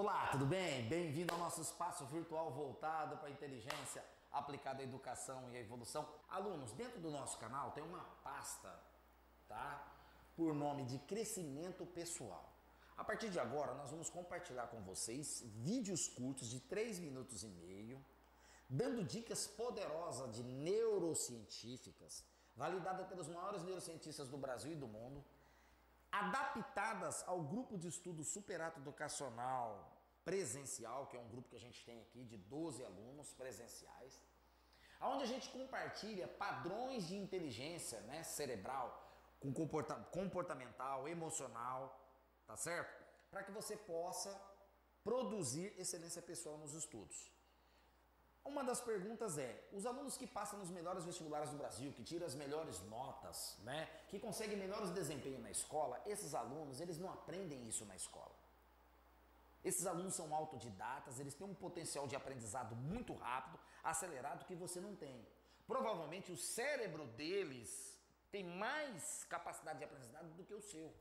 Olá, tudo bem? Bem-vindo ao nosso espaço virtual voltado para a inteligência aplicada à educação e à evolução. Alunos, dentro do nosso canal tem uma pasta, tá? Por nome de crescimento pessoal. A partir de agora, nós vamos compartilhar com vocês vídeos curtos de 3 minutos e meio, dando dicas poderosas de neurocientíficas, validadas pelos maiores neurocientistas do Brasil e do mundo, adaptadas ao grupo de estudo Superato Educacional Presencial, que é um grupo que a gente tem aqui de 12 alunos presenciais, onde a gente compartilha padrões de inteligência, né, cerebral, com comportamental, emocional, tá certo? Para que você possa produzir excelência pessoal nos estudos. Uma das perguntas é, os alunos que passam nos melhores vestibulares do Brasil, que tiram as melhores notas, né, que conseguem melhores desempenhos na escola, esses alunos, eles não aprendem isso na escola. Esses alunos são autodidatas, eles têm um potencial de aprendizado muito rápido, acelerado, que você não tem. Provavelmente o cérebro deles tem mais capacidade de aprendizado do que o seu.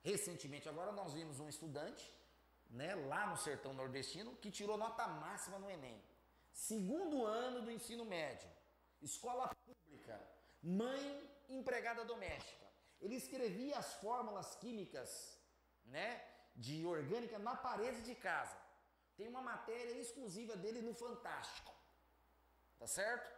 Recentemente agora nós vimos um estudante, né, lá no sertão nordestino, que tirou nota máxima no Enem. Segundo ano do ensino médio, escola pública, mãe empregada doméstica. Ele escrevia as fórmulas químicas, né, de orgânica na parede de casa. Tem uma matéria exclusiva dele no Fantástico. Tá certo?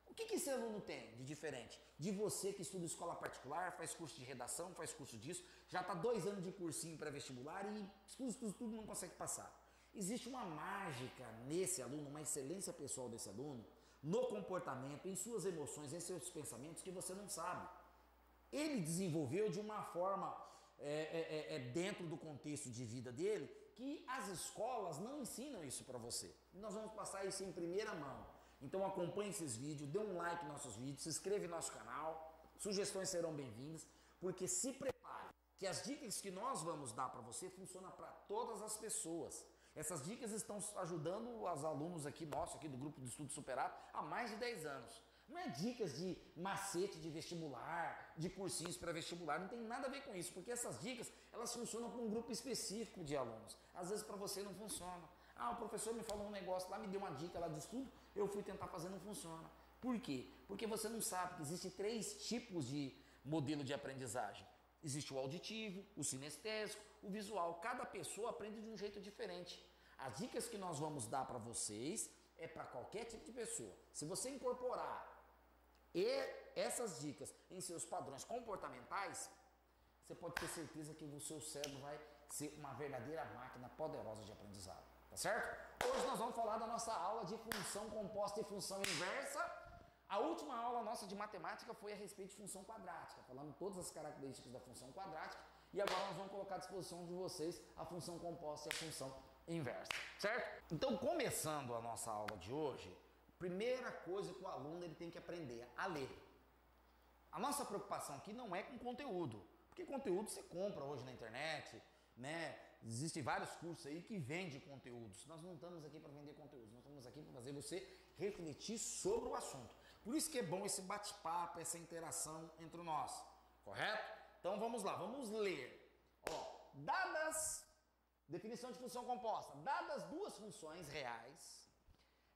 O que esse aluno tem de diferente de você que estuda escola particular, faz curso de redação, faz curso disso, já está 2 anos de cursinho pré-vestibular e estuda tudo, não consegue passar? Existe uma mágica nesse aluno, uma excelência pessoal desse aluno, no comportamento, em suas emoções, em seus pensamentos, que você não sabe. Ele desenvolveu de uma forma, dentro do contexto de vida dele, que as escolas não ensinam isso para você. E nós vamos passar isso em primeira mão. Então acompanhe esses vídeos, dê um like nos nossos vídeos, se inscreva no nosso canal, sugestões serão bem-vindas, porque se prepare, que as dicas que nós vamos dar para você funcionam para todas as pessoas. Essas dicas estão ajudando os alunos aqui, nossos, aqui do grupo de estudo Superato, há mais de 10 anos. Não é dicas de macete de vestibular, de cursinhos pré-vestibular, não tem nada a ver com isso, porque essas dicas, elas funcionam para um grupo específico de alunos. Às vezes para você não funciona. Ah, o professor me falou um negócio lá, me deu uma dica lá de estudo, eu fui tentar fazer, não funciona. Por quê? Porque você não sabe que existem 3 tipos de modelo de aprendizagem. Existe o auditivo, o sinestésico, o visual. Cada pessoa aprende de um jeito diferente. As dicas que nós vamos dar para vocês é para qualquer tipo de pessoa. Se você incorporar essas dicas em seus padrões comportamentais, você pode ter certeza que o seu cérebro vai ser uma verdadeira máquina poderosa de aprendizado, tá certo? Hoje nós vamos falar da nossa aula de função composta e função inversa. A última aula nossa de matemática foi a respeito de função quadrática, falando todas as características da função quadrática, e agora nós vamos colocar à disposição de vocês a função composta e a função inversa, certo? Então, começando a nossa aula de hoje, primeira coisa que o aluno ele tem que aprender a ler. A nossa preocupação aqui não é com conteúdo, porque conteúdo você compra hoje na internet, né? Existem vários cursos aí que vendem conteúdos. Nós não estamos aqui para vender conteúdos, nós estamos aqui para fazer você refletir sobre o assunto. Por isso que é bom esse bate-papo, essa interação entre nós, correto? Então vamos lá, vamos ler. Ó, definição de função composta, dadas 2 funções reais,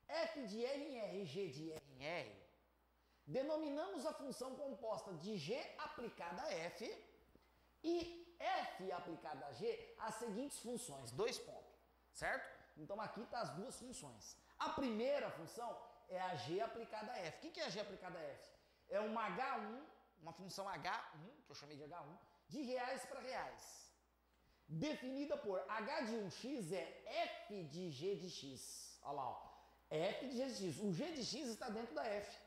f de R em R e g de R em R, denominamos a função composta de g aplicada a f e f aplicada a g as seguintes funções, 2 pontos, certo? Então aqui tá as 2 funções. A primeira função é a g aplicada a f. O que é a g aplicada a f? É uma H1, uma função H1, que eu chamei de H1, de reais para reais. Definida por h de 1x é f de g de x. Olha lá, ó. F de g de x. O g de x está dentro da f.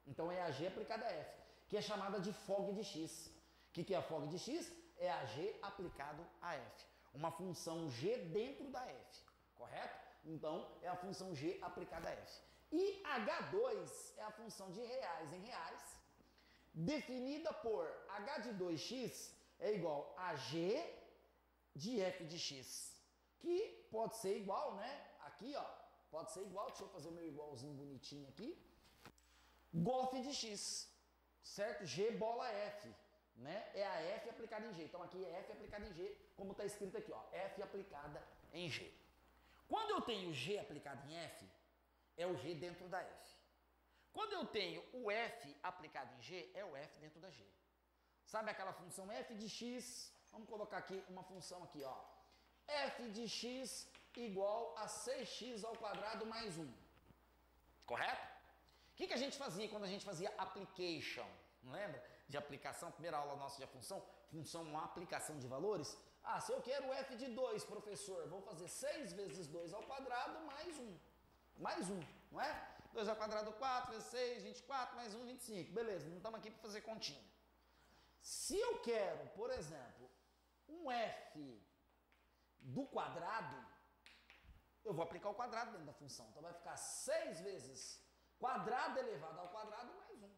Então é a g aplicada a f, que é chamada de fog de x. O que é a fog de x? É a g aplicado a f. Uma função g dentro da f, correto? Então é a função g aplicada a f. E H2 é a função de reais em reais, definida por h de 2x é igual a g de f de x, que pode ser igual, né? Aqui, ó, pode ser igual, deixa eu fazer o meu igualzinho bonitinho aqui, golf de x, certo? G bola f, né, é a f aplicada em g. Então aqui é f aplicada em g, como está escrito aqui, ó, f aplicada em g. Quando eu tenho g aplicado em f, é o g dentro da f. Quando eu tenho o f aplicado em g, é o f dentro da g. Sabe aquela função f de x? Vamos colocar aqui uma função aqui, ó. F de x igual a 6x ao quadrado mais 1. Correto? O que a gente fazia quando a gente fazia application? Não lembra? De aplicação, primeira aula nossa de função. Função uma aplicação de valores. Ah, se eu quero f de 2, professor, vou fazer 6 vezes 2 ao quadrado mais 1. Mais 1, não é? 2 ao quadrado 4, vezes 6, 24, mais 1, 25. Beleza, não estamos aqui para fazer continha. Se eu quero, por exemplo, um f do quadrado, eu vou aplicar o quadrado dentro da função. Então vai ficar 6 vezes quadrado elevado ao quadrado mais 1.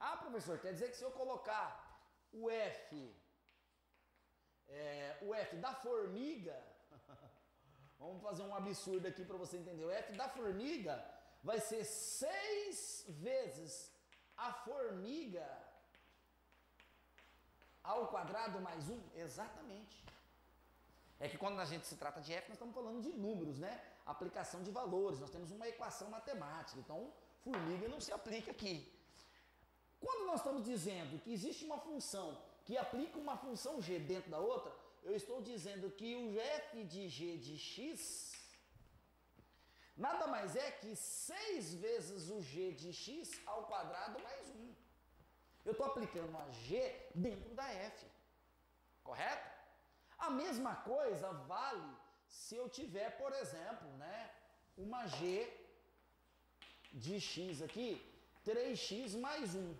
Ah, professor, quer dizer que se eu colocar o f da formiga, vamos fazer um absurdo aqui para você entender, o f da formiga vai ser 6 vezes a formiga ao quadrado mais 1? Exatamente. É que quando a gente se trata de f, nós estamos falando de números, né? Aplicação de valores, nós temos uma equação matemática, então formiga não se aplica aqui. Quando nós estamos dizendo que existe uma função que aplica uma função g dentro da outra, eu estou dizendo que o f de g de x nada mais é que 6 vezes o g de x ao quadrado mais 1. Eu estou aplicando a g dentro da f, correto? A mesma coisa vale se eu tiver, por exemplo, né, uma g de x aqui, 3x mais 1,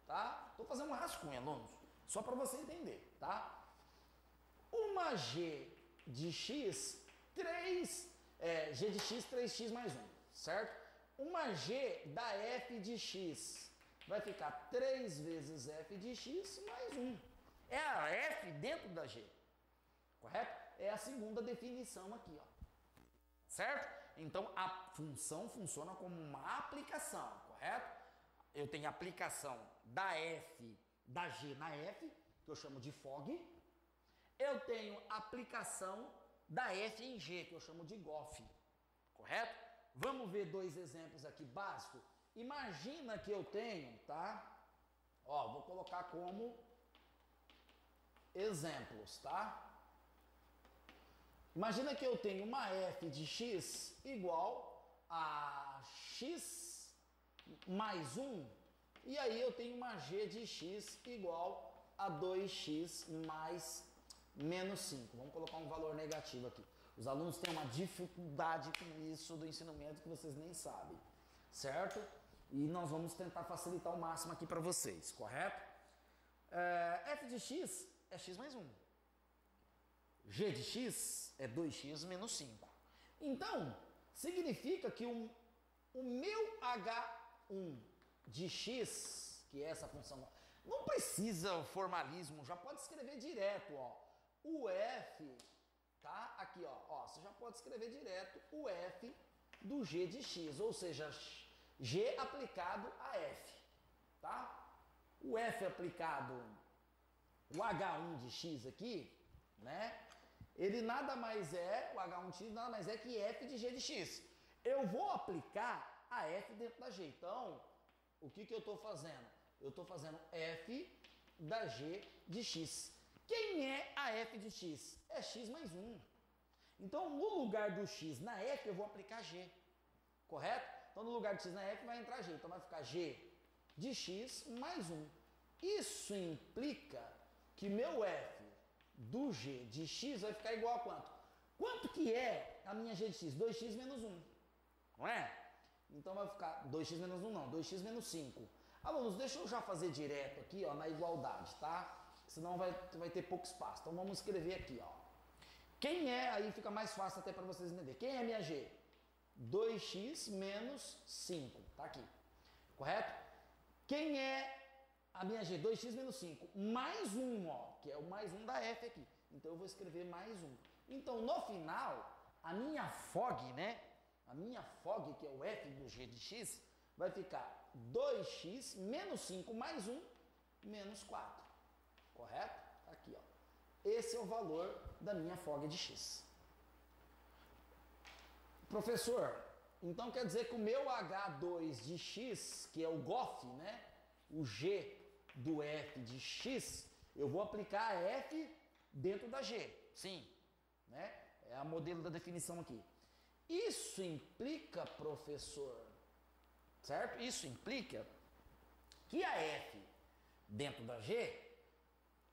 tá? Estou fazendo um rascunho, alunos, só para você entender, tá? Uma g de x, g de x, 3x mais 1, certo? Uma g da f de x vai ficar 3 vezes f de x mais 1. É a f dentro da g. Correto? É a segunda definição aqui, ó. Certo? Então a função funciona como uma aplicação, correto? Eu tenho aplicação da f, da g na f, que eu chamo de fog. Eu tenho aplicação da f em g, que eu chamo de gof. Correto? Vamos ver 2 exemplos aqui básicos. Imagina que eu tenho, tá? Ó, vou colocar como exemplos, tá? Imagina que eu tenho uma f de x igual a x mais 1, e aí eu tenho uma g de x igual a 2x mais menos 5. Vamos colocar um valor negativo aqui. Os alunos têm uma dificuldade com isso do ensino médio que vocês nem sabem, certo? E nós vamos tentar facilitar ao máximo aqui para vocês, correto? F de x é x mais 1. G de x é 2x menos 5. Então, significa que o meu H1 de x, que é essa função, não precisa formalismo, já pode escrever direto, ó. O f, tá? Aqui, ó, você já pode escrever direto o f do g de x, ou seja, g aplicado a f, tá? O f aplicado, o H1 de x aqui, né? Ele nada mais é, o H1 de x nada mais é que f de g de x. Eu vou aplicar a f dentro da g. Então, o que eu estou fazendo? Eu estou fazendo f da g de x. Quem é a f de x? É x mais 1. Então, no lugar do x na f, eu vou aplicar g. Correto? Então, no lugar de x na f vai entrar g. Então, vai ficar g de x mais 1. Isso implica que meu f do g de x vai ficar igual a quanto? Quanto que é a minha g de x? 2x menos 1. Não é? Então vai ficar 2x menos 1 não, 2x menos 5. Alunos, deixa eu já fazer direto aqui, ó, na igualdade, tá? Senão vai ter pouco espaço. Então vamos escrever aqui, ó. Quem é, aí fica mais fácil até para vocês entenderem. Quem é a minha g? 2x menos 5, tá aqui. Correto? Quem é a minha g? 2x menos 5, mais 1, ó, que é o mais 1 da f aqui. Então eu vou escrever mais 1. Então no final, a minha fog, né? A minha fog, que é o f do g de x, vai ficar 2x menos 5 mais 1 menos 4. Correto? Aqui, ó. Esse é o valor da minha folga de x. Professor, então quer dizer que o meu H2 de x, que é o GOF, né? O G do F de x, eu vou aplicar F dentro da G. Sim, né? É a modelo da definição aqui. Isso implica, professor, certo? Isso implica que a F dentro da G,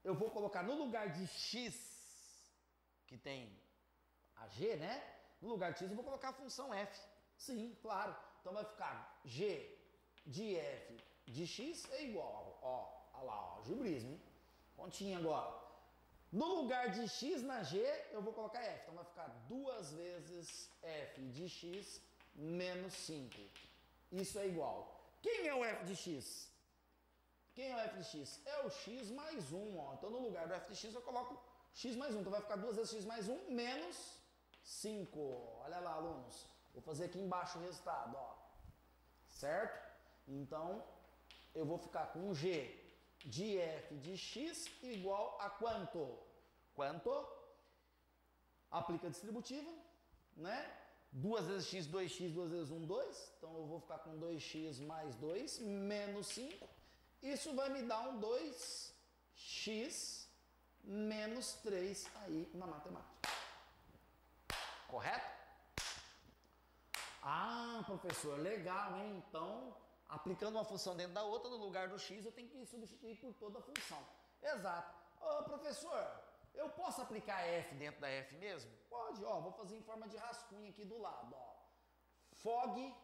eu vou colocar no lugar de x, que tem a G, né? No lugar de x eu vou colocar a função f. Sim, claro. Então vai ficar g de f de x é igual, ó, olha lá, ó, gibrismo, hein? Continha agora. No lugar de x na g, eu vou colocar f. Então vai ficar 2 vezes f de x menos 5. Isso é igual. Quem é o f de x? Quem é o f de x? É o x mais 1, ó. Então no lugar do f de x eu coloco x mais 1. Então vai ficar 2 vezes x mais 1 menos 5. Olha lá, alunos. Vou fazer aqui embaixo o resultado, ó. Certo? Então eu vou ficar com g de f de x igual a quanto? Quanto? Aplica a distributiva, né? 2 vezes x, 2x, 2 vezes 1, 2. Então eu vou ficar com 2x mais 2 menos 5. Isso vai me dar um 2x menos 3 aí na matemática. Correto? Ah, professor, legal, hein? Então, aplicando uma função dentro da outra, no lugar do x, eu tenho que substituir por toda a função. Exato. Ô, professor, eu posso aplicar f dentro da f mesmo? Pode, ó. Vou fazer em forma de rascunho aqui do lado, ó. Fog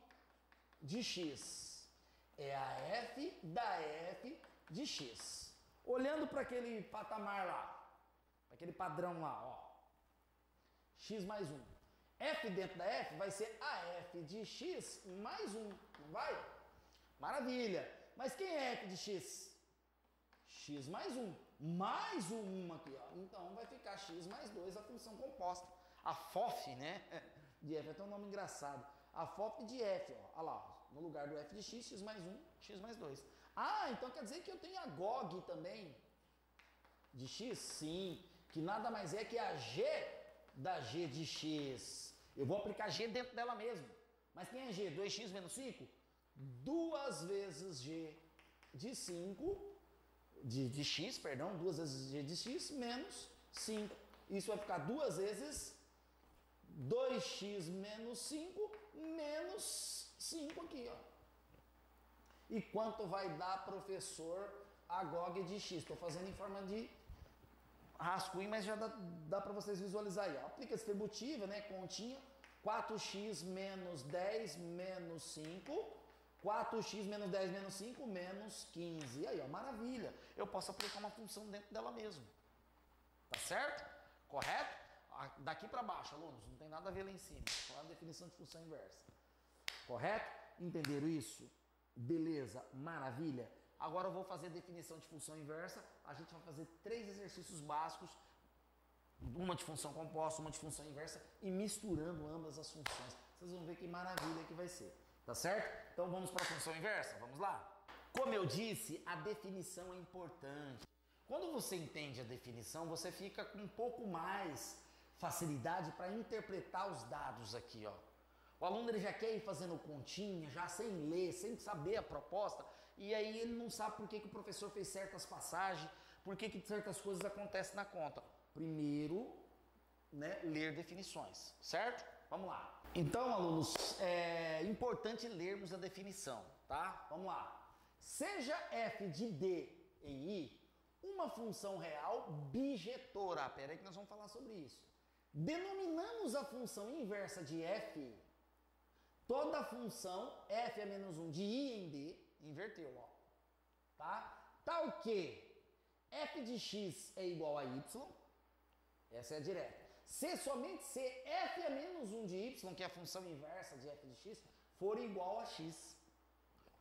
de x é a f da f de x. Olhando para aquele patamar lá, para aquele padrão lá, ó. X mais 1. F dentro da f vai ser a f de x mais 1, não vai? Maravilha. Mas quem é f de x? X mais 1. Mais o 1 aqui, ó. Então vai ficar x mais 2, a função composta. A FOF, né? De f, é até um nome engraçado. A FOF de f, ó. Olha lá, ó. No lugar do f de x, x mais 1, x mais 2. Ah, então quer dizer que eu tenho a GOG também de x? Sim. Que nada mais é que a g da g de x. Eu vou aplicar g dentro dela mesmo. Mas quem é g? 2x menos 5? 2 vezes g de 5, de x, perdão, 2 vezes g de x menos 5. Isso vai ficar 2 vezes 2x menos 5 menos 5 aqui, ó. E quanto vai dar, professor, a GOG de x? Estou fazendo em forma de rascunho, mas já dá para vocês visualizar aí. Ó. Aplica a distributiva, né? Continha. 4x menos 10 menos 5. 4x menos 10 menos 5 menos 15. E aí, ó, maravilha. Eu posso aplicar uma função dentro dela mesmo. Tá certo? Correto? Daqui para baixo, alunos, não tem nada a ver lá em cima. Qual é a definição de função inversa? Correto? Entenderam isso? Beleza, maravilha. Agora eu vou fazer a definição de função inversa. A gente vai fazer 3 exercícios básicos, uma de função composta, uma de função inversa, e misturando ambas as funções. Vocês vão ver que maravilha que vai ser. Tá certo? Então vamos para a função inversa? Vamos lá? Como eu disse, a definição é importante. Quando você entende a definição, você fica com um pouco mais facilidade para interpretar os dados aqui, ó. O aluno ele já quer ir fazendo continha, já sem ler, sem saber a proposta, e aí ele não sabe por que o professor fez certas passagens, por que certas coisas acontecem na conta. Primeiro, né, ler definições, certo? Vamos lá. Então, alunos, é importante lermos a definição, tá? Vamos lá. Seja f de d em i uma função real bijetora. Pera aí que nós vamos falar sobre isso. Denominamos a função inversa de f, toda função f a menos 1 de i em d, inverteu, ó, tá? Tal que f de x é igual a y, essa é a direta. Se somente se f a menos 1 de y, que é a função inversa de f de x, for igual a x.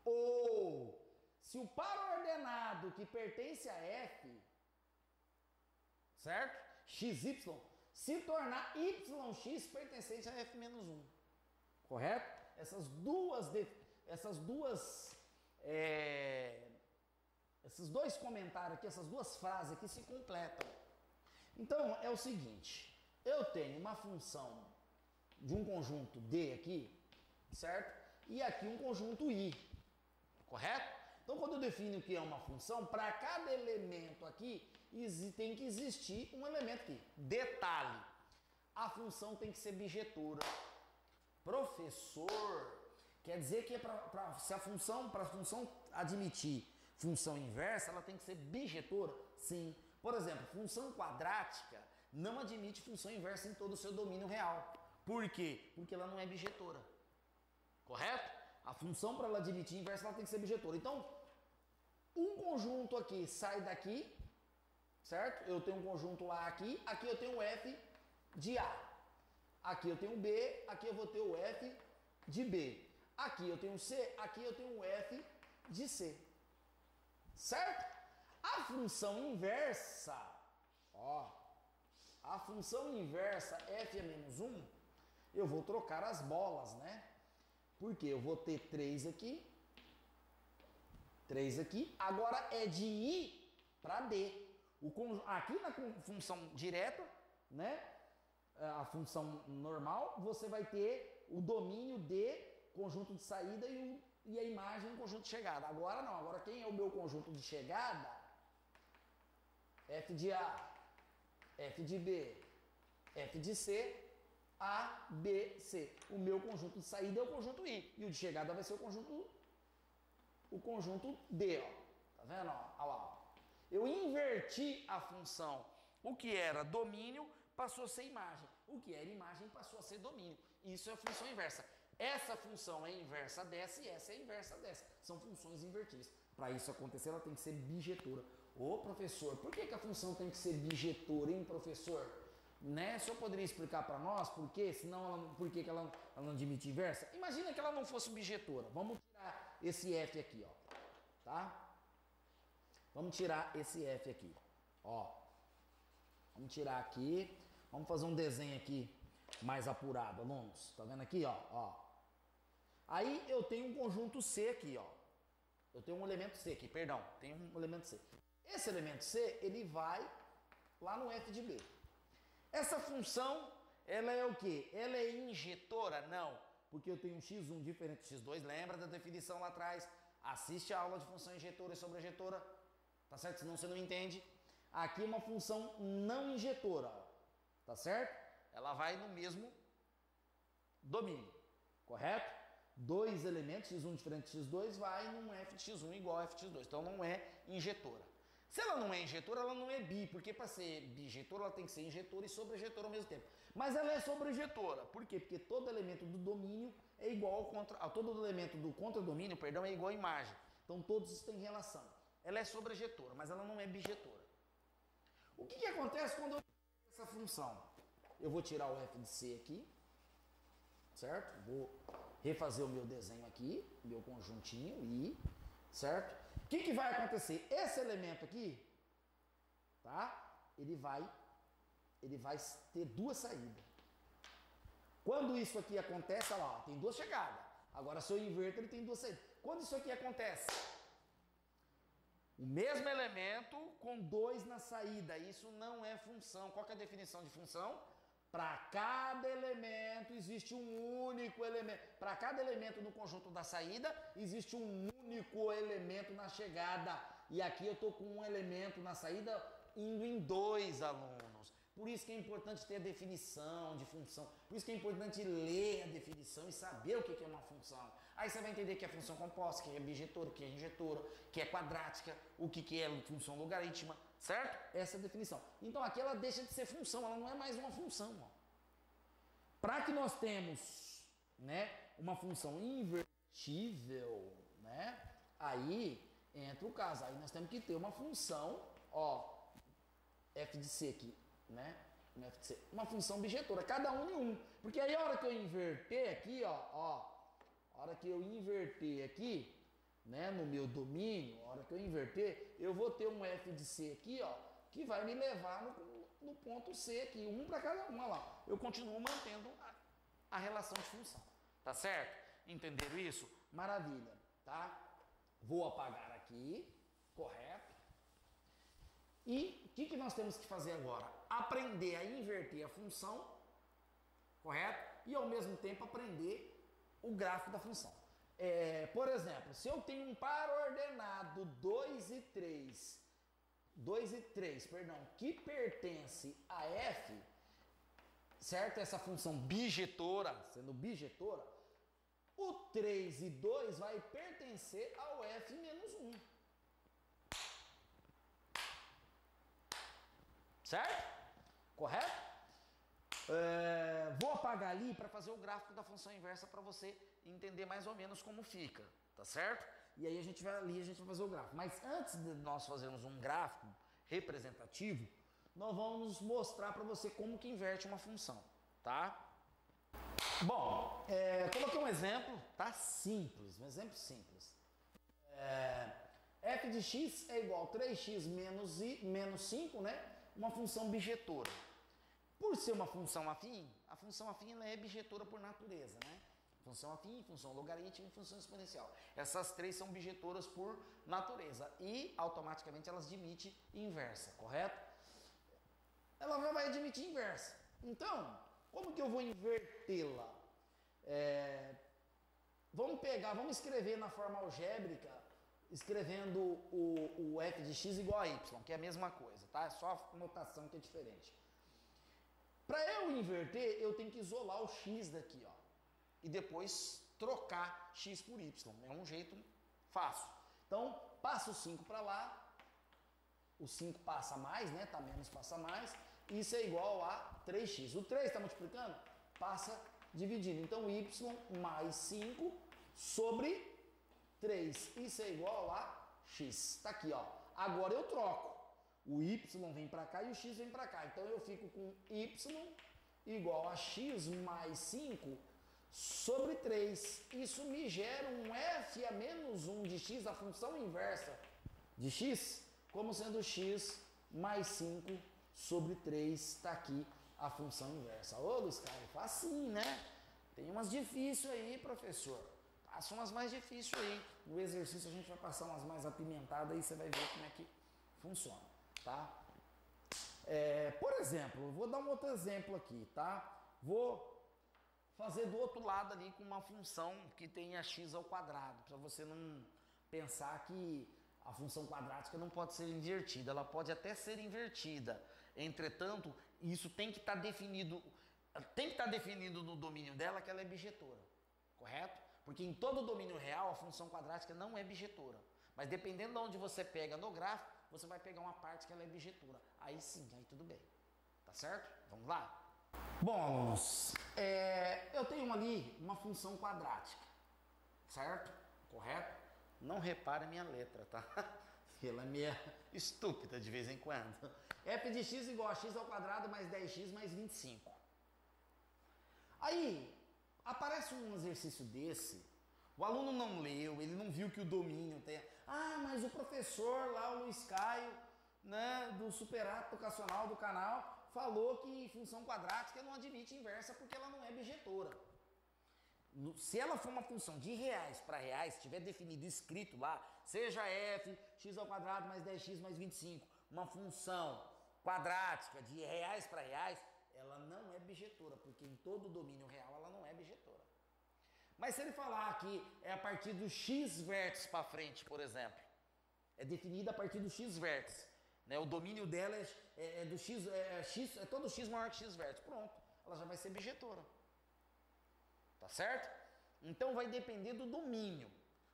Ou, se o par ordenado que pertence a f, certo? xy, se tornar yx pertencente a f menos 1. Correto? Essas duas Esses dois comentários aqui, essas duas frases aqui se completam. Então, é o seguinte, eu tenho uma função de um conjunto D aqui, certo? E aqui um conjunto I, correto? Então, quando eu defino o que é uma função, para cada elemento aqui, tem que existir um elemento aqui. Detalhe, a função tem que ser bijetura. Professor, quer dizer que para a função admitir função inversa, ela tem que ser bijetora? Sim. Por exemplo, função quadrática não admite função inversa em todo o seu domínio real. Por quê? Porque ela não é bijetora. Correto? A função, para ela admitir inversa, ela tem que ser bijetora. Então, um conjunto aqui sai daqui, certo? Eu tenho um conjunto A aqui, aqui eu tenho o F de A. Aqui eu tenho B, aqui eu vou ter o F de B. Aqui eu tenho C, aqui eu tenho o F de C. Certo? A função inversa, ó, a função inversa f é menos 1, eu vou trocar as bolas, né? Porque eu vou ter 3 aqui, agora é de I para D. Aqui na função direta, né? A função normal, você vai ter o domínio D, conjunto de saída, e a imagem, conjunto de chegada. Agora não, agora quem é o meu conjunto de chegada? F de A, F de B, F de C, A, B, C. O meu conjunto de saída é o conjunto I. E o de chegada vai ser o conjunto D, ó. Tá vendo? Ó, olha lá, ó. Eu inverti a função. O que era domínio passou a ser imagem. O que era imagem passou a ser domínio. Isso é a função inversa. Essa função é inversa dessa e essa é inversa dessa. São funções invertidas. Para isso acontecer, ela tem que ser bijetora. Ô, professor, por que a função tem que ser bijetora, hein, professor? Né? O senhor poderia explicar para nós por quê? Senão, por que ela não admite inversa? Imagina que ela não fosse bijetora. Vamos tirar esse F aqui, ó. Tá? Vamos tirar esse F aqui. Ó. Vamos tirar aqui. Vamos fazer um desenho aqui mais apurado, alunos. Tá vendo aqui, ó? Aí eu tenho um conjunto C aqui, ó. Eu tenho um elemento C aqui, perdão. Tem um elemento C. Esse elemento C, ele vai lá no F de B. Essa função, ela é o quê? Ela é injetora? Não. Porque eu tenho um x1 diferente do x2. Lembra da definição lá atrás? Assiste a aula de função injetora e sobrejetora. Tá certo? Senão você não entende. Aqui é uma função não injetora, ó. Tá certo? Ela vai no mesmo domínio. Correto? Dois elementos, x1 diferente de x2, vai num f de x1 igual a f de x2. Então não é injetora. Se ela não é injetora, ela não é bi, porque para ser bijetora ela tem que ser injetora e sobrejetora ao mesmo tempo. Mas ela é sobrejetora. Por quê? Porque todo elemento do domínio é igual ao todo elemento do contradomínio, perdão, é igual à imagem. Então todos têm relação. Ela é sobrejetora, mas ela não é bijetora. O que acontece quando eu tenho essa função? Eu vou tirar o f de c aqui, certo? Vou refazer o meu desenho aqui, meu conjuntinho I, certo? O que vai acontecer? Esse elemento aqui, tá? Ele vai ter duas saídas. Quando isso aqui acontece, olha lá, tem duas chegadas. Agora, se eu inverto, ele tem duas saídas. Quando isso aqui acontece? O mesmo elemento com dois na saída. Isso não é função. Qual que é a definição de função? Para cada elemento existe um único elemento. Para cada elemento no conjunto da saída, existe um único elemento na chegada. E aqui eu estou com um elemento na saída indo em dois, alunos. Por isso que é importante ter a definição de função. Por isso que é importante ler a definição e saber o que é uma função. Aí você vai entender que é função composta, que é bijetora, que é injetora, que é quadrática, o que é função logarítmica, certo? Essa é a definição. Então aqui ela deixa de ser função, ela não é mais uma função. Para que nós temos, né, uma função invertível, né, aí entra o caso. Aí nós temos que ter uma função, ó, f de c aqui, né? Uma função bijetora, cada um em um. Porque aí a hora que eu inverter aqui, ó, a hora que eu inverter aqui, né, no meu domínio, a hora que eu inverter, eu vou ter um f de c aqui, ó, que vai me levar no ponto C aqui, um para cada um, olha lá. Eu continuo mantendo a relação de função, tá certo? Entenderam isso? Maravilha, tá? Vou apagar aqui, correto? E o que nós temos que fazer agora? Aprender a inverter a função, correto? E ao mesmo tempo aprender o gráfico da função. Por exemplo, se eu tenho um par ordenado 2 e 3, que pertence a f, certo? Essa função bijetora, sendo bijetora, o 3 e 2 vai pertencer ao f menos 1. Certo? Correto? Vou apagar ali para fazer o gráfico da função inversa para você entender mais ou menos como fica, tá certo? E aí a gente vai ali, a gente vai fazer o gráfico. Mas antes de nós fazermos um gráfico representativo, nós vamos mostrar para você como que inverte uma função, tá? Bom, coloquei um exemplo, tá? Simples, um exemplo simples. F de x é igual a 3x menos 5, né? Uma função bijetora. Por ser uma função afim, a função afim ela é bijetora por natureza, né? Função afim, função logarítmica e função exponencial. Essas três são bijetoras por natureza e automaticamente elas admitem inversa, correto? Ela já vai admitir inversa. Então, como que eu vou invertê-la? Vamos escrever na forma algébrica, escrevendo o f de x igual a y, que é a mesma coisa, tá? É só a notação que é diferente. Para eu inverter, eu tenho que isolar o x daqui, ó, e depois trocar x por y. É um jeito fácil. Então, passa o 5 para lá, o 5 passa mais, né? Tá menos, passa mais. Isso é igual a 3x. O 3 está multiplicando? Passa dividindo. Então, y mais 5 sobre 3. Isso é igual a x. Está aqui, ó. Agora eu troco. O y vem para cá e o x vem para cá. Então, eu fico com y igual a x mais 5 sobre 3. Isso me gera um f a menos 1 de x, a função inversa de x, como sendo x mais 5 sobre 3. Está aqui a função inversa. Ô, Luiz Carlos, facinho, né? Tem umas difíceis aí, professor. Passa umas mais difíceis aí. No exercício a gente vai passar umas mais apimentadas e você vai ver como é que funciona, tá? Por exemplo, eu vou dar um outro exemplo aqui, tá? Vou fazer do outro lado ali com uma função que tenha x ao quadrado, para você não pensar que a função quadrática não pode ser invertida. Ela pode até ser invertida. Entretanto, isso tem que estar definido, no domínio dela que ela é bijetora, correto? Porque em todo domínio real a função quadrática não é bijetora. Mas dependendo de onde você pega no gráfico, você vai pegar uma parte que ela é bijetora. Aí sim, aí tudo bem. Tá certo? Vamos lá? Bom, alunos, eu tenho ali uma função quadrática, certo? Correto? Não repare a minha letra, tá? Ela é meio estúpida de vez em quando. F de x igual a x ao quadrado mais 10x mais 25. Aí, aparece um exercício desse, o aluno não leu, ele não viu que o domínio tem... mas o professor lá, o Luiz Caio, né, do Superato Educacional do canal, falou que função quadrática não admite inversa porque ela não é bijetora. Se ela for uma função de reais para reais, tiver definido, escrito lá, seja f, x ao quadrado mais 10x mais 25, uma função quadrática de reais para reais, ela não é bijetora, porque em todo domínio real ela não é bijetora. Mas se ele falar que é a partir do x vértice para frente, por exemplo, é definida a partir do x vértice, né? O domínio dela é do x, é todo x maior que x vértice, pronto, ela já vai ser bijetora. Tá certo? Então vai depender do domínio,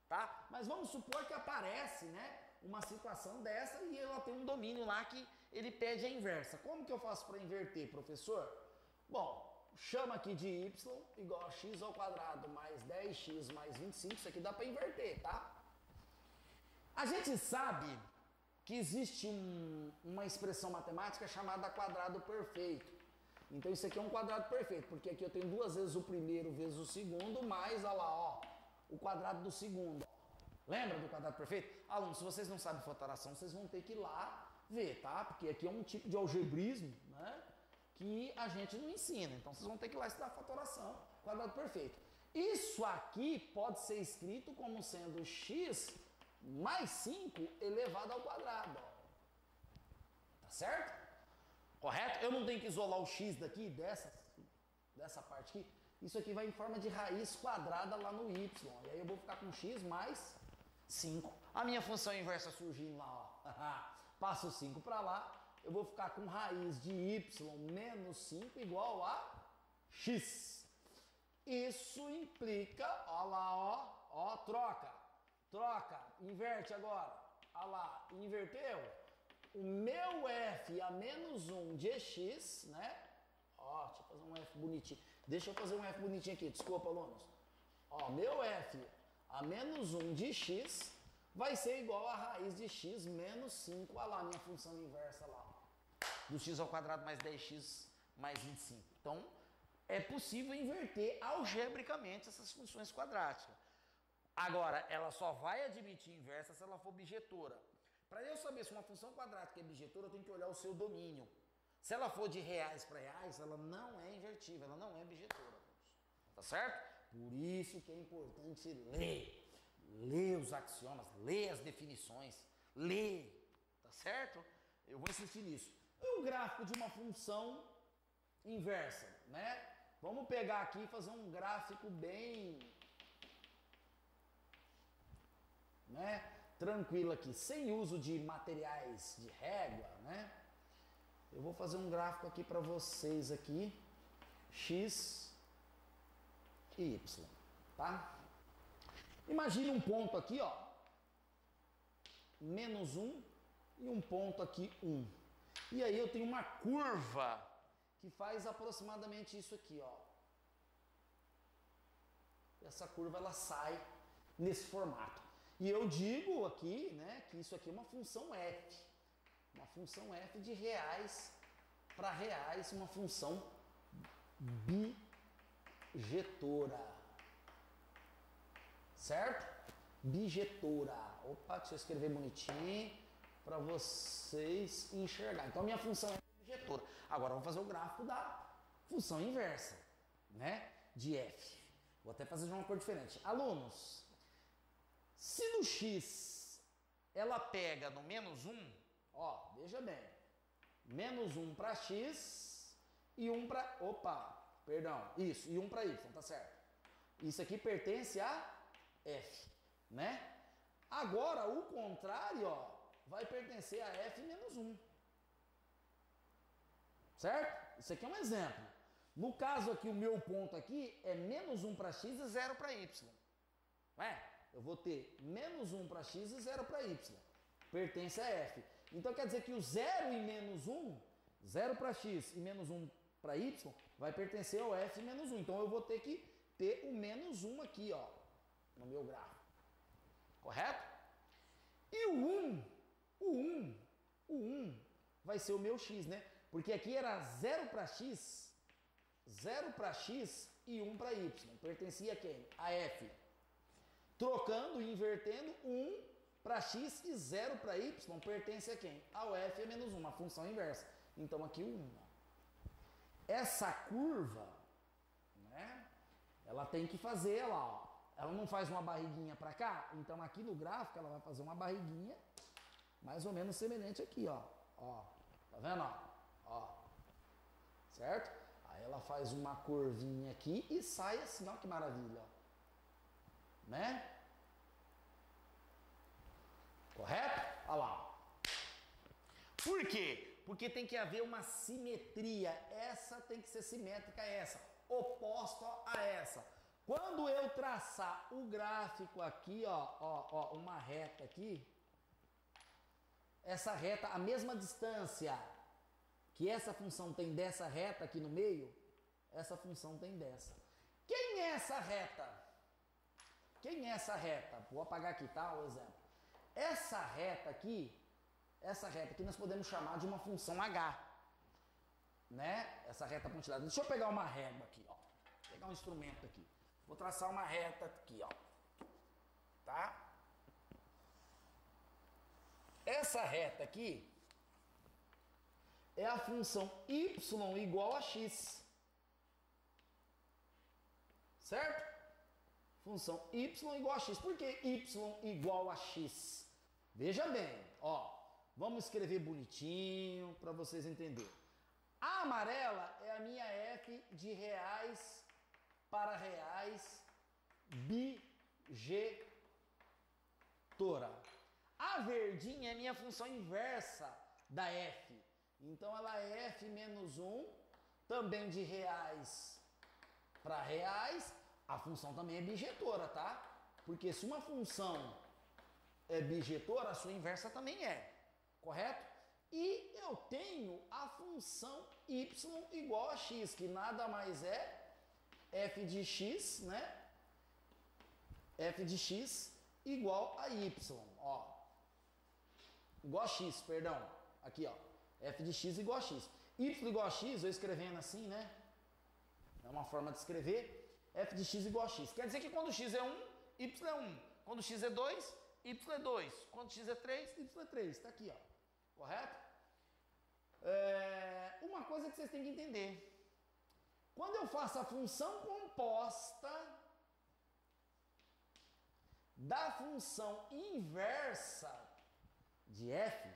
tá? Mas vamos supor que aparece, né, uma situação dessa e ela tem um domínio lá que ele pede a inversa. Como que eu faço para inverter, professor? Bom, chama aqui de y igual a x ao quadrado mais 10x mais 25, isso aqui dá para inverter, tá? A gente sabe que existe uma expressão matemática chamada quadrado perfeito. Então isso aqui é um quadrado perfeito, porque aqui eu tenho duas vezes o primeiro vezes o segundo, mais, olha lá, ó, o quadrado do segundo. Lembra do quadrado perfeito? Alunos, se vocês não sabem fatoração, vocês vão ter que ir lá ver, tá? Porque aqui é um tipo de algebrismo, né, que a gente não ensina. Então vocês vão ter que ir lá estudar fatoração, quadrado perfeito. Isso aqui pode ser escrito como sendo x mais 5 elevado ao quadrado. Ó. Tá certo? Correto? Eu não tenho que isolar o x daqui, dessa parte aqui. Isso aqui vai em forma de raiz quadrada lá no y. E aí eu vou ficar com x mais 5. A minha função inversa surgindo lá, ó. Passo 5 para lá, eu vou ficar com raiz de y menos 5 igual a x. Isso implica, ó lá, ó, troca, inverte agora. Ó lá, inverteu. O meu f a menos 1 de x, né? Ó, deixa eu fazer um f bonitinho. Deixa eu fazer um f bonitinho aqui, desculpa, alunos. Ó, meu f a menos 1 de x vai ser igual a raiz de x menos 5. Olha lá a minha função inversa lá. Do x ao quadrado mais 10x mais 25. Então, é possível inverter algebricamente essas funções quadráticas. Agora, ela só vai admitir inversa se ela for bijetora. Para eu saber se uma função quadrática é bijetora, eu tenho que olhar o seu domínio. Se ela for de reais para reais, ela não é invertível, ela não é bijetora. Tá certo? Por isso que é importante ler. Ler os axiomas, ler as definições, ler. Tá certo? Eu vou insistir nisso. E o gráfico de uma função inversa, né? Vamos pegar aqui e fazer um gráfico bem, né, tranquilo aqui, sem uso de materiais de régua, né? Eu vou fazer um gráfico aqui para vocês aqui, x e y, tá? Imagine um ponto aqui, ó, menos 1 e um ponto aqui 1. E aí eu tenho uma curva que faz aproximadamente isso aqui, ó. Essa curva ela sai nesse formato. E eu digo aqui, né, que isso aqui é uma função f. Uma função f de reais para reais, uma função bijetora. Certo? Bijetora. Opa, deixa eu escrever bonitinho para vocês enxergarem. Então, a minha função é bijetora. Agora, vamos fazer o gráfico da função inversa, né? De f. Vou até fazer de uma cor diferente. Alunos, se no x ela pega no menos 1, ó, veja bem, menos 1 para x e 1 para... Opa, perdão, isso, e 1 para y, tá certo? Isso aqui pertence a f, né? Agora, o contrário, ó, vai pertencer a f menos 1. Certo? Isso aqui é um exemplo. No caso aqui, o meu ponto aqui é menos 1 para x e 0 para y. Eu vou ter menos 1 para x e 0 para y. Pertence a f. Então quer dizer que o 0 e menos 1, 0 para x e menos 1 para y, vai pertencer ao f menos 1. Então eu vou ter que ter o menos 1 aqui, ó, no meu gráfico. Correto? E o 1 vai ser o meu x, né? Porque aqui era 0 para x e 1 para y. Pertencia a quem? A f. Trocando e invertendo, 1 para x e 0 para y pertence a quem? Ao f é menos 1, uma função inversa. Então aqui o 1. Essa curva, né, ela tem que fazer, ó, ela não faz uma barriguinha para cá, então aqui no gráfico ela vai fazer uma barriguinha mais ou menos semelhante aqui, ó. Ó, tá vendo, ó? Certo? Aí ela faz uma curvinha aqui e sai assim, ó, que maravilha, ó. Né? Correto? Olha lá. Por quê? Porque tem que haver uma simetria. Essa tem que ser simétrica a essa, oposta a essa. Quando eu traçar o gráfico aqui, ó, uma reta aqui, essa reta, a mesma distância que essa função tem dessa reta aqui no meio, essa função tem dessa. Quem é essa reta? Quem é essa reta? Vou apagar aqui, tá? O exemplo. Essa reta aqui nós podemos chamar de uma função h, né? Essa reta pontilhada. Deixa eu pegar uma régua aqui, ó. Vou pegar um instrumento aqui. Vou traçar uma reta aqui, ó. Tá? Essa reta aqui é a função y igual a x. Certo? função y igual a x. Por que y igual a x? Veja bem, ó, vamos escrever bonitinho para vocês entenderem. A amarela é a minha f de reais para reais bijetora. A verdinha é minha função inversa da f. Então ela é f menos 1, também de reais para reais. A função também é bijetora, tá? Porque se uma função é bijetora, a sua inversa também é, correto? E eu tenho a função y igual a x, que nada mais é f de x, né? F de x igual a y, ó. Igual a x, perdão. Aqui, ó. F de x igual a x. Y igual a x, eu escrevendo assim, né? É uma forma de escrever. F de x igual a x. Quer dizer que quando x é 1, y é 1. Quando x é 2, y é 2. Quando x é 3, y é 3. Está aqui, ó. Correto? Uma coisa que vocês têm que entender. Quando eu faço a função composta da função inversa de f,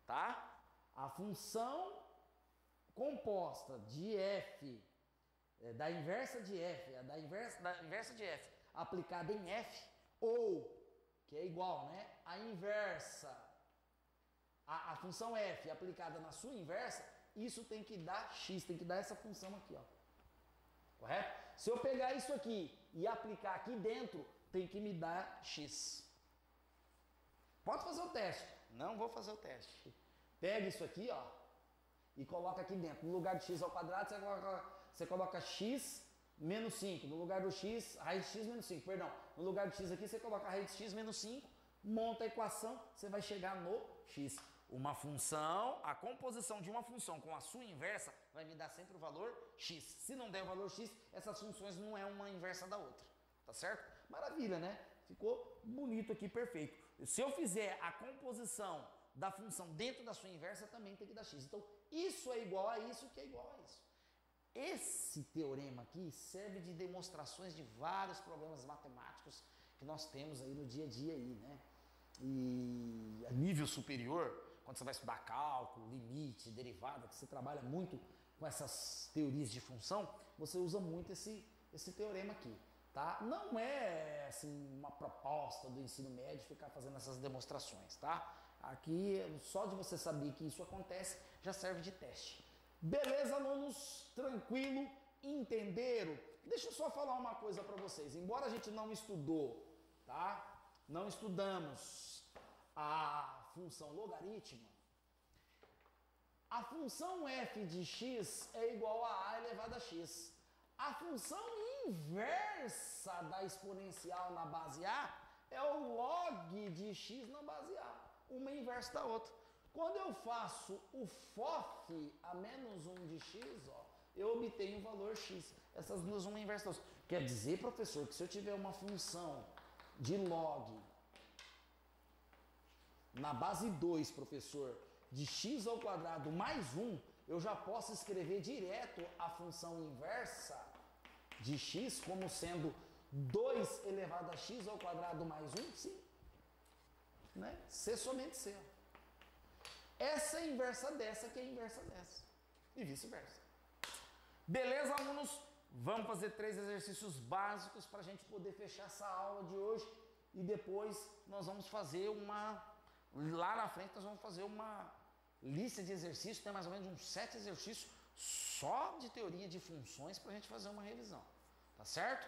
tá? A função composta de f, da inversa de f, da inversa de f aplicada em f, ou, que é igual, né? A inversa, a função f aplicada na sua inversa, isso tem que dar x, tem que dar essa função aqui, ó. Correto? Se eu pegar isso aqui e aplicar aqui dentro, tem que me dar x. Pode fazer o teste. Não vou fazer o teste. Pega isso aqui, ó, e coloca aqui dentro. No lugar de x ao quadrado, você coloca x menos 5. No lugar do x, raiz de x menos 5, perdão. No lugar de x aqui, você coloca a raiz de x menos 5, monta a equação, você vai chegar no x. Uma função, a composição de uma função com a sua inversa vai me dar sempre o valor x. Se não der o valor x, essas funções não é uma inversa da outra. Tá certo? Maravilha, né? Ficou bonito aqui, perfeito. Se eu fizer a composição da função dentro da sua inversa, também tem que dar x. Então, isso é igual a isso, que é igual a isso. Esse teorema aqui serve de demonstrações de vários problemas matemáticos que nós temos aí no dia a dia aí, né? E a nível superior, quando você vai estudar cálculo, limite, derivada, que você trabalha muito com essas teorias de função, você usa muito esse teorema aqui, tá? Não é assim uma proposta do ensino médio ficar fazendo essas demonstrações, tá? Aqui, só de você saber que isso acontece, já serve de teste. Beleza, alunos? Tranquilo? Entenderam? Deixa eu só falar uma coisa para vocês. Embora a gente não estudou, tá? Não estudamos a função logaritmo. A função f de x é igual a elevado a x. A função inversa da exponencial na base a é o log de x na base a. Uma inversa da outra. Quando eu faço o FOF a menos 1 de x, ó, eu obtenho o valor x. Essas duas, uma inversa da outra. Quer dizer, professor, que se eu tiver uma função de log na base 2, professor, de x ao quadrado mais 1, eu já posso escrever direto a função inversa de x como sendo 2 elevado a x ao quadrado mais 1? Sim. Né? C somente C. Essa é a inversa dessa, que é a inversa dessa. E vice-versa. Beleza, alunos? Vamos fazer 3 exercícios básicos para a gente poder fechar essa aula de hoje. E depois nós vamos fazer lá na frente nós vamos fazer uma lista de exercícios. Tem mais ou menos uns 7 exercícios só de teoria de funções para a gente fazer uma revisão. Tá certo?